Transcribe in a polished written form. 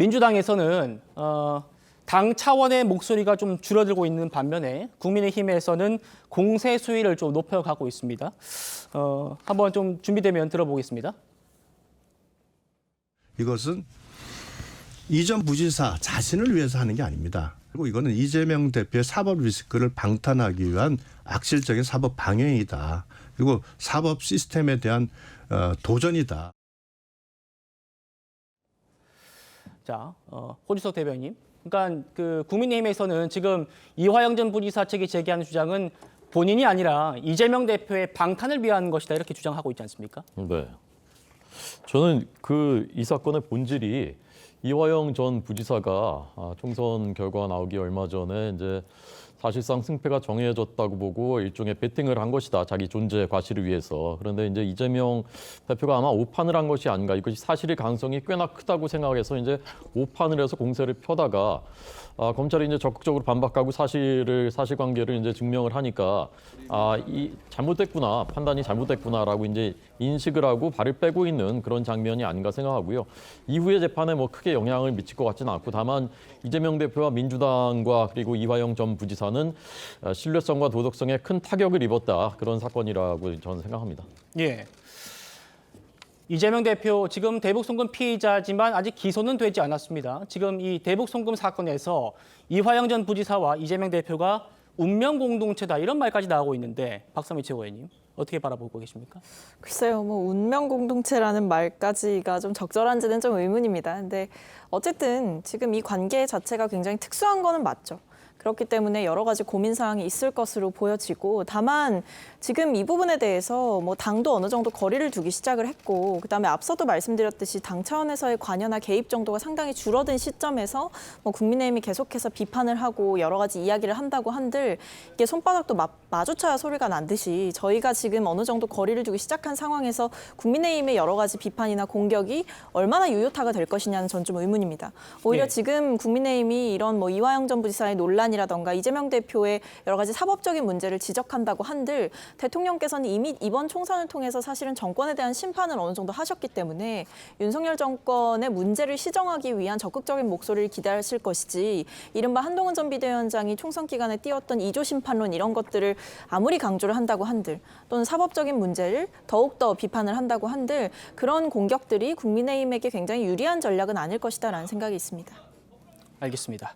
민주당에서는 당 차원의 목소리가 좀 줄어들고 있는 반면에 국민의힘에서는 공세 수위를 좀 높여가고 있습니다. 한번 좀 준비되면 들어보겠습니다. 이것은 이전 부지사 자신을 위해서 하는 게 아닙니다. 그리고 이거는 이재명 대표의 사법 리스크를 방탄하기 위한 악질적인 사법 방해이다. 그리고 사법 시스템에 대한 도전이다. 자, 호주석 대변인. 그러니까 그 국민의힘에서는 지금 이화영 전 부지사 측이 제기하는 주장은 본인이 아니라 이재명 대표의 방탄을 위한 것이다 이렇게 주장하고 있지 않습니까? 네. 저는 이 사건의 본질이 이화영 전 부지사가 총선 결과 나오기 얼마 전에 이제 사실상 승패가 정해졌다고 보고 일종의 베팅을 한 것이다. 자기 존재 과실을 위해서. 그런데 이제 이재명 대표가 아마 오판을 한 것이 아닌가. 이것이 사실일 가능성이 꽤나 크다고 생각해서 이제 오판을 해서 공세를 펴다가 검찰이 이제 적극적으로 반박하고 사실관계를 이제 증명을 하니까 이 잘못됐구나, 판단이 잘못됐구나라고 이제 인식을 하고 발을 빼고 있는 그런 장면이 아닌가 생각하고요. 이후의 재판에 뭐 크게 영향을 미칠 것 같지는 않고 다만 이재명 대표와 민주당과 그리고 이화영 전 부지사는 신뢰성과 도덕성에 큰 타격을 입었다 그런 사건이라고 저는 생각합니다. 예. 이재명 대표 지금 대북 송금 피의자지만 아직 기소는 되지 않았습니다. 지금 이 대북 송금 사건에서 이화영 전 부지사와 이재명 대표가 운명 공동체다 이런 말까지 나오고 있는데 박선미 최고위원님 어떻게 바라보고 계십니까? 글쎄요, 뭐 운명 공동체라는 말까지가 좀 적절한지는 좀 의문입니다. 근데 어쨌든 지금 이 관계 자체가 굉장히 특수한 거는 맞죠. 그렇기 때문에 여러 가지 고민 사항이 있을 것으로 보여지고 다만 지금 이 부분에 대해서 뭐 당도 어느 정도 거리를 두기 시작을 했고 그다음에 앞서도 말씀드렸듯이 당 차원에서의 관여나 개입 정도가 상당히 줄어든 시점에서 뭐 국민의힘이 계속해서 비판을 하고 여러 가지 이야기를 한다고 한들 이게 손바닥도 마주쳐야 소리가 난듯이 저희가 지금 어느 정도 거리를 두기 시작한 상황에서 국민의힘의 여러 가지 비판이나 공격이 얼마나 유효타가 될 것이냐는 전 좀 의문입니다. 오히려 네. 지금 국민의힘이 이런 뭐 이화영 전 부지사의 논란이라던가 이재명 대표의 여러 가지 사법적인 문제를 지적한다고 한들 대통령께서는 이미 이번 총선을 통해서 사실은 정권에 대한 심판을 어느 정도 하셨기 때문에 윤석열 정권의 문제를 시정하기 위한 적극적인 목소리를 기대하실 것이지 이른바 한동훈 전 비대위원장이 총선 기간에 띄웠던 이조 심판론 이런 것들을 아무리 강조를 한다고 한들 또는 사법적인 문제를 더욱더 비판을 한다고 한들 그런 공격들이 국민의힘에게 굉장히 유리한 전략은 아닐 것이다라는 생각이 있습니다. 알겠습니다.